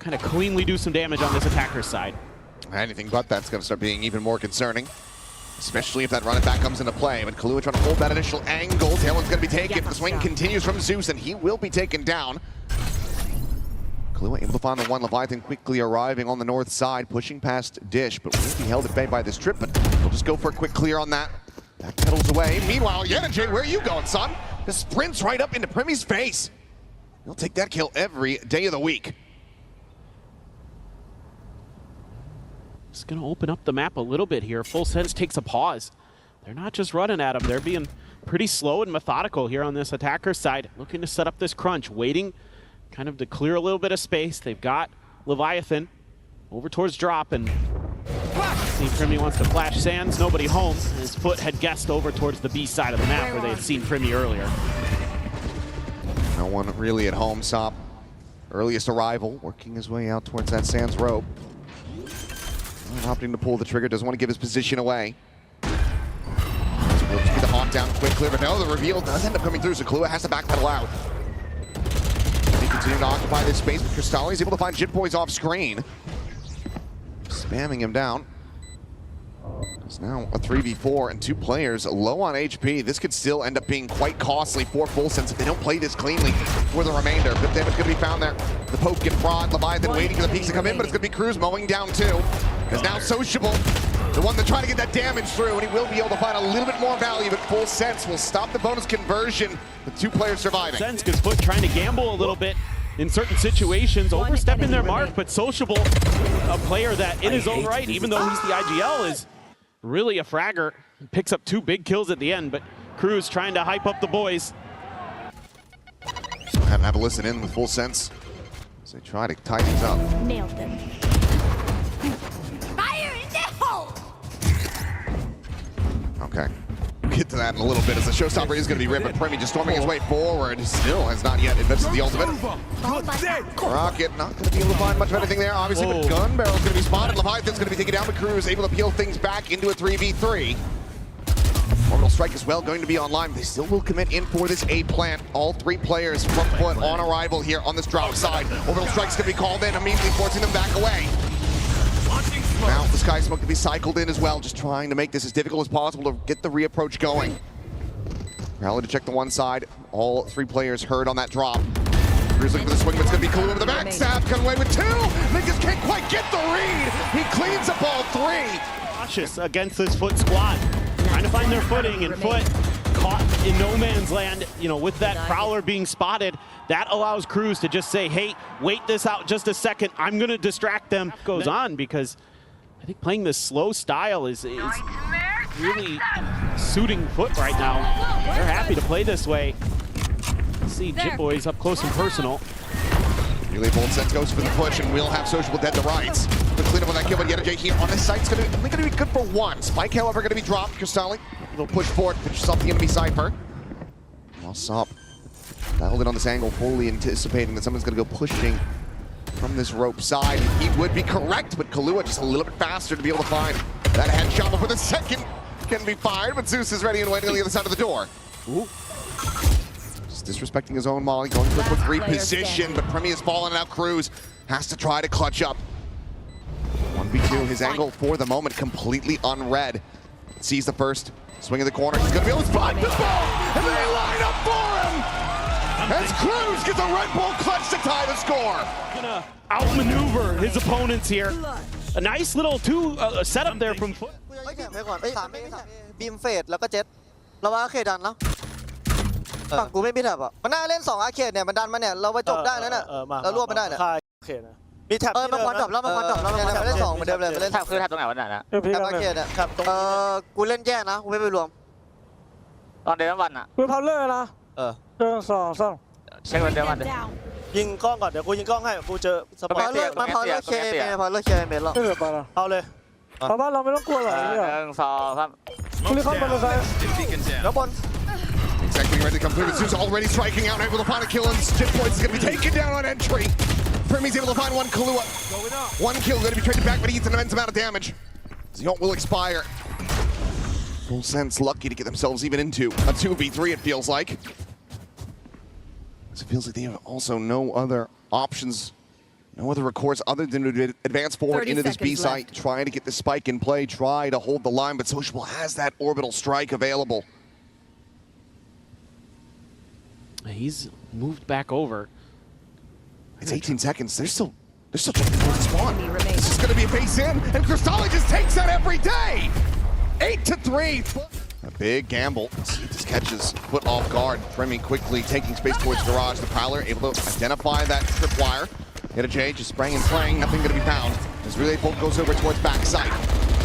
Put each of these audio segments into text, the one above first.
kind of cleanly do some damage on this attacker's side. Anything but that's going to start being even more concerning, especially if that run it back comes into play. But Kahlua trying to hold that initial angle. Tailwind's going to be taken. The swing continues from Zeus, and he will be taken down. Kahlua able to find the one. Leviathan quickly arriving on the north side, pushing past Dish, but will be held at bay by this trip. But we'll just go for a quick clear on that. Back pedals away. Meanwhile, Yenajay, where are you going, son? Just sprints right up into Primy's face. He'll take that kill every day of the week. It's going to open up the map a little bit here. Full Sense takes a pause. They're not just running at him. They're being pretty slow and methodical here on this attacker's side, looking to set up this crunch, waiting kind of to clear a little bit of space. They've got Leviathan over towards drop, and see Primy wants to flash sands. Nobody home. His foot had guessed over towards the B side of the map where they had seen Primy earlier. No one really at home. Sop, earliest arrival, working his way out towards that sands rope. Opting to pull the trigger, doesn't want to give his position away. Will just be the haunt down quick clear, but no, the reveal does end up coming through, so Kahlua has to backpedal out. They continue to occupy this space, but Crystalli is able to find Jit Boys off screen. Spamming him down. It's now a 3v4 and 2 players low on HP. This could still end up being quite costly for Full Sense if they don't play this cleanly for the remainder. But damage going to be found there. The poke and fraud. Leviathan waiting for the peaks to come in, but it's going to be Cruz mowing down too. Because now Sociable, the one that's trying to get that damage through, and he will be able to find a little bit more value, but Full Sense will stop the bonus conversion with 2 players surviving. Sense gets foot trying to gamble a little bit in certain situations, overstepping their mark, but Sociable, a player that in his own right, even though he's the IGL, is really a fragger. Picks up 2 big kills at the end, but Cruz trying to hype up the boys. Have a listen in with Full Sense as they try to tie things up. Nailed them. Fire in the hole! Okay. We'll get to that in a little bit as the showstopper is going to be ripped, but Primy just storming his way forward. Still has not yet invested the ultimate. Rocket not going to be able to find much of anything there, obviously, but Gun Barrel's going to be spotted. Leviathan's going to be taken down, but Cruz able to peel things back into a 3v3. Orbital Strike as well going to be online. They still will commit in for this A plant. All 3 players from foot on arrival here on this drop side. Orbital Strike's going to be called in, immediately forcing them back away. Now the Sky Smoke to be cycled in as well, just trying to make this as difficult as possible to get the reapproach going. Rally to check the one side. All 3 players heard on that drop. Cruz looking for the swing, but it's going to be Kahlua with the backstab. Cut away with 2. Niggas can't quite get the read. He cleans up all 3. Cautious against this foot squad. Trying to find their footing, and foot caught in no man's land, you know, with that prowler being spotted. That allows Cruz to just say, hey, wait this out just a second. I'm going to distract them. Goes on because I think playing this slow style is really suiting foot right now. They're happy to play this way. Let's see Jit Boys up close and personal. Really Full Sense goes for the push, and we'll have Sociable dead to rights. The cleanup on that kill, but Yenajay here on this site's only going to be good for 1. Spike, however, going to be dropped. Crystalli, little push forward, finish off the enemy Cypher. While Sop dialed in on this angle, fully anticipating that someone's going to go pushing from this rope side. He would be correct, but Kahlua just a little bit faster to be able to find that headshot before the second can be fired, but Zeus is ready and waiting on the other side of the door. Ooh. Just disrespecting his own molly, going for a quick reposition, but Primy has fallen out. Cruz has to try to clutch up. 1v2, his angle for the moment completely unread. Sees the first swing of the corner. He's going to be able to spot the ball, and they line up for him! As Cruz gets a Red Bull clutch to tie the score. Gonna outmaneuver his opponents here. A nice little setup there from foot. บีมเฟดแล้วก็เจ็ตเราว่าอาเคดันแล้วฝั่งกูไม่มีแท็บอ่ะมันน่าเล่น2อาเคดเนี่ยมันดันมาเนี่ยเราไปจบได้แล้วเนี่ยเรารวบมันได้เนี่ยมีแท็บมาควันดับแล้วมาควันดับแล้วเนี่ยไม่ได้2เหมือนเดิมเลยเล่นแท็บคือแท็บตรงไหนวะเนี่ยแท็บอาเคดเนี่ยกูเล่นแย่นะกูไม่ไปรวมตอนเดนวันอ่ะกูพาวเลอร์นะ2เช็ควันเดนวันยิงกล้องก่อนเดี๋ยวกูยิงกล้องให้กูเจอสปอยเลอร์มาพาวเลอร์เคพาวเลอร์เคเมนหรอเอาเลยเพราะว่าเราไม่ต้องกลัวหรอก1 2 3คุณลิคอนบอลเลยแล้วบอล Exactly ready to come through. Zeus already striking out, able to find a kill, and Jit Boys is going to be taken down on entry. Primy's able to find 1 Kahlua. 1 kill going to be traded back, but he eats an immense amount of damage. The ult will expire. Full Sense lucky to get themselves even into a 2v3, it feels like. It feels like they have also no other options No other recourse other than to advance forward into this B site, trying to get the spike in play, try to hold the line, but Sociable has that orbital strike available. He's moved back over. It's 18 seconds. They're still trying to force the spawn. This is going to be a base in, and Cristalli just takes that every day. 8-3. A big gamble. He just catches foot off guard. Premi quickly taking space towards garage. The Prowler able to identify that tripwire. J just spraying and playing, nothing going to be found. As Relay Bolt goes over towards backside.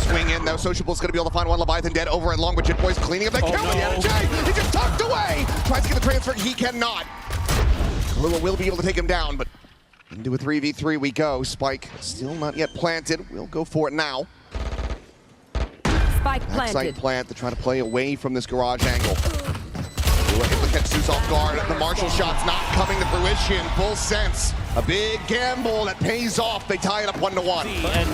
Swing in, though. Sociable's going to be able to find one. Leviathan dead over and long with Jit Boys cleaning up that kill. No. J, he just tucked away. Tries to get the transfer. He cannot. Kahlua will be able to take him down, but into a 3v3 we go. Spike still not yet planted. We'll go for it now. Spike planted. Backside plant to try to play away from this garage angle. Able to catch Zeus off guard. The Marshall shot's not coming to fruition. Full sense. A big gamble that pays off. They tie it up 1-1. And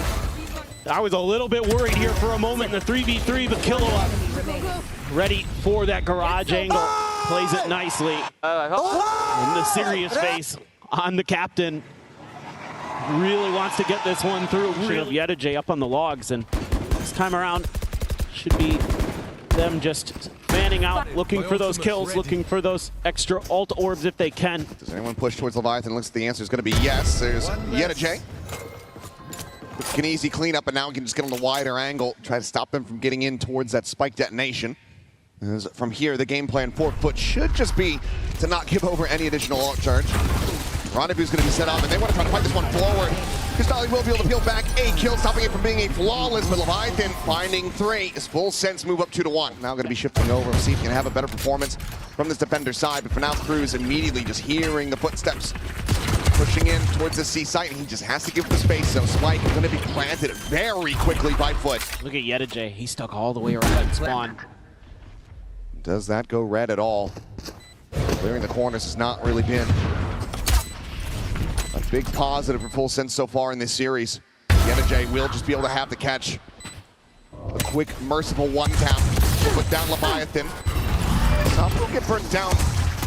I was a little bit worried here for a moment in the 3v3, but Killua ready for that garage angle. Plays it nicely. And the serious face on the captain. Really wants to get this one through. J up on the logs, and this time around should be them just fanning out, looking for those kills, looking for those extra ult orbs if they can. Does anyone push towards Leviathan? Looks like the answer is going to be yes. There's J. It's an easy cleanup, and now we can just get on the wider angle, try to stop them from getting in towards that spike detonation. As from here, the game plan for FUT should just be to not give over any additional ult charge. Rendezvous is going to be set up, and they want to try to fight this one forward. Cristalli will be able to peel back a kill, stopping it from being a flawless, but Leviathan finding 3. His full sense move up 2-1. Now going to be shifting over, see if he can have a better performance from this defender side, but for now, Cruz immediately just hearing the footsteps pushing in towards the C site, and he just has to give the space, so Spike is going to be planted very quickly by FUT. Look at J. He's stuck all the way around spawn. Does that go red at all? Clearing the corners has not really been a big positive for Full Sense so far in this series. J will just be able to have the catch. A quick, merciful one-tap. Put down Leviathan. Will get burnt down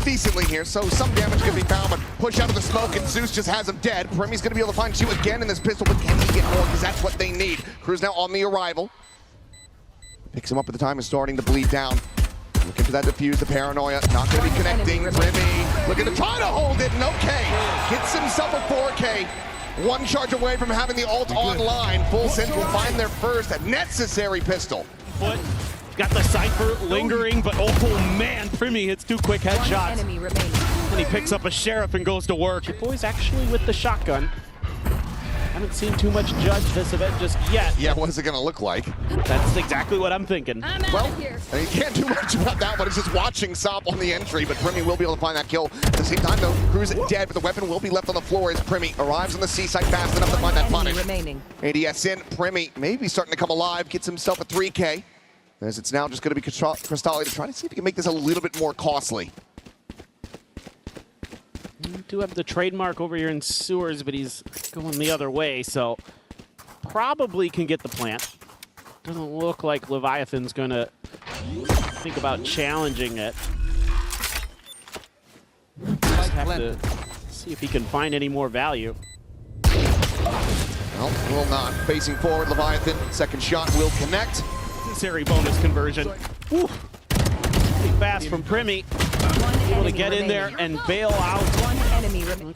decently here, so some damage can be found, but push out of the smoke, and Zeus just has him dead. Premi's going to be able to find 2 again in this pistol, but can he get more? Because that's what they need. Cruz now on the arrival. Picks him up at the time is starting to bleed down. Looking for that defuse, the paranoia, not going to be connecting. Premi looking to try to hold it, and okay. Gets himself a 4K. 1 charge away from having the ult online. Full Sense will find their first necessary pistol. FUT got the Cypher lingering, but oh man, Premi hits 2 quick headshots. And he picks up a Sheriff and goes to work. Your boy's actually with the shotgun. Haven't seen too much Judge this event just yet. Yeah, what is it going to look like? That's exactly what I'm thinking. Well, you can't do much about that one. It's just watching Sop on the entry, but Premi will be able to find that kill. At the same time, though, Cruz dead, but the weapon will be left on the floor as Premi arrives on the C site fast enough to find that punish. ADS in, Premi maybe starting to come alive, gets himself a 3K. As it's now just going to be Cristalli to try to see if he can make this a little bit more costly. We do have the trademark over here in sewers, but he's going the other way, so probably can get the plant. Doesn't look like Leviathan's going to think about challenging it. Just have to see if he can find any more value. Well, will not. Facing forward, Leviathan. Second shot will connect. Necessary bonus conversion. Woo. Pretty fast from Premi. Able to get in there and bail out.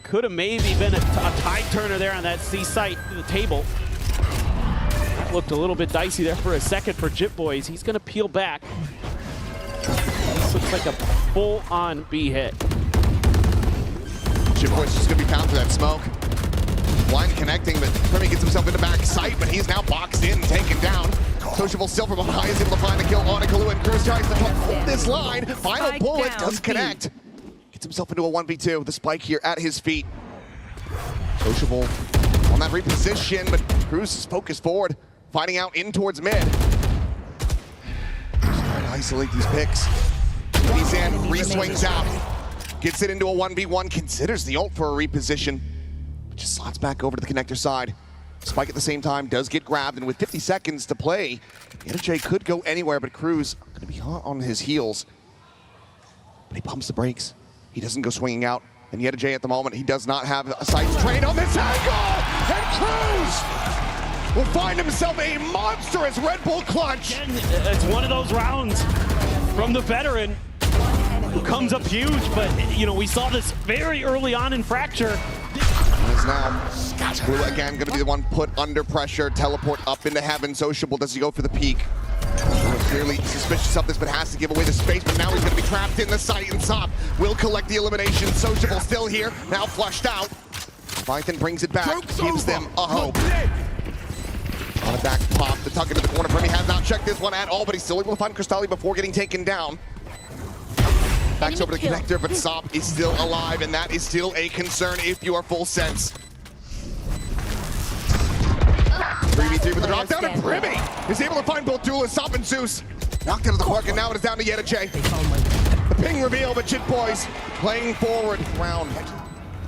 Could have maybe been a tide turner there on that C site to the table. That looked a little bit dicey there for a second for Jit Boys. He's going to peel back. This looks like a full-on B hit. Jit Boys just going to be found through that smoke. Blind connecting, but Premi gets himself into back sight, but he's now boxed in, taken down. Sociable still from behind is able to find a kill on a Kahlua, and Cruz tries to hold this line. Final bullet does connect. Gets himself into a 1v2. The spike here at his feet. Sociable on that reposition, but Cruz is focused forward, fighting out in towards mid. Just trying to isolate these picks. He's in, re-swings out. Gets it into a 1v1, considers the ult for a reposition. Just slots back over to the connector side. Spike at the same time does get grabbed, and with 50 seconds to play, J could go anywhere, but Cruz going to be hot on his heels. But he pumps the brakes. He doesn't go swinging out. And yet Jay at the moment, he does not have sights trained on this angle! And Cruz will find himself a monstrous Red Bull clutch! Again, it's one of those rounds from the veteran who comes up huge, but, you know, we saw this very early on in Fracture. Is now Blue again going to be the one put under pressure, teleport up into heaven. Sociable, does he go for the peak? Clearly suspicious of this, but has to give away the space. But now he's going to be trapped in the site, and Sop will collect the elimination. Sociable still here, now flushed out. Python brings it back, gives them a hope. On a back pop, the tuck into the corner. Premi has not checked this one at all, but he's still able to find Cristalli before getting taken down. Backs over the connector, but Sop is still alive, and that is still a concern if you are full sense. 3v3 with the drop down, and Premi is able to find both duelists, Sop and Zeus. Knocked out of the park, and now it is down to Yedajay. The ping reveal, but Chit Boys playing forward. Round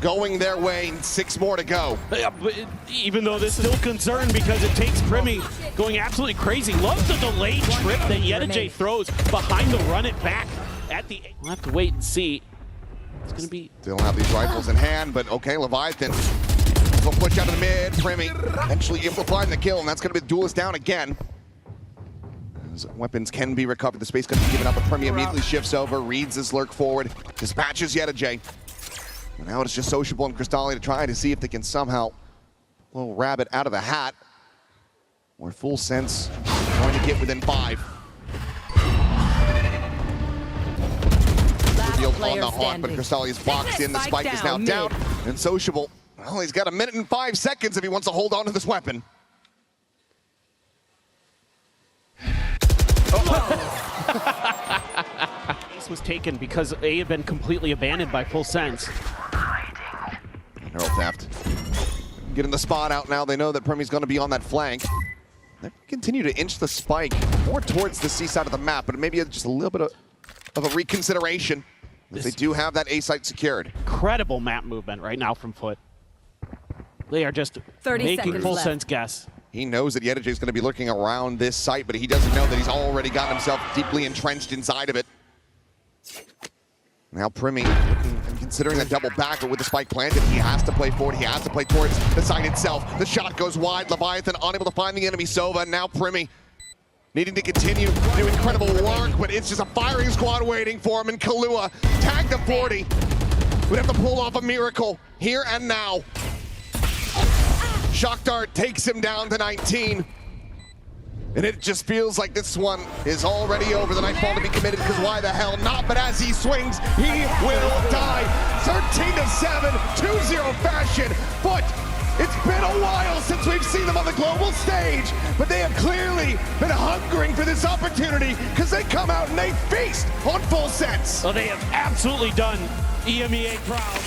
going their way, 6 more to go. Yeah, but even though this is still concerned because it takes Premi going absolutely crazy. Love the delayed trip that Yedajay throws behind the run it back at the... We'll have to wait and see. It's going to be... Still have these rifles in hand, but okay, Leviathan will push out of the mid. Premi eventually able to find the kill, and that's going to be the duelist down again. As weapons can be recovered, the space can be given up, but Premi immediately shifts over, reads his lurk forward, dispatches Yedajay. And now it's just Sociable and Cristalli to try to see if they can somehow little rabbit out of the hat. Or full sense trying to get within 5. Revealed on the hawk, but Cristalli is boxed in. The spike is now down. And Sociable, well, he's got 1 minute and 5 seconds if he wants to hold on to this weapon. Ace was taken because A had been completely abandoned by Full Sense. Harold Taft getting the spot out now. They know that Premi's going to be on that flank. They continue to inch the spike more towards the C side of the map, but maybe just a little bit of a reconsideration. They do have that A site secured. Incredible map movement right now from FUT. They are just making Full Sense guess. He knows that Yedajay is going to be lurking around this site, but he doesn't know that he's already got himself deeply entrenched inside of it. Now Premi, and considering that double back, but with the spike planted, he has to play forward, he has to play towards the site itself. The shot goes wide, Leviathan unable to find the enemy Sova, and now Premi needing to continue to do incredible work, but it's just a firing squad waiting for him, and Kahlua tagged to 40. Would have to pull off a miracle here and now. Shock Dart takes him down to 19. And it just feels like this one is already over. The nightfall to be committed, because why the hell not? But as he swings, he will die. 13-7, 2-0 fashion. But it's been a while since we've seen them on the global stage. But they have clearly been hungering for this opportunity, because they come out and they feast on Full Sense. Well, they have absolutely done EMEA proud.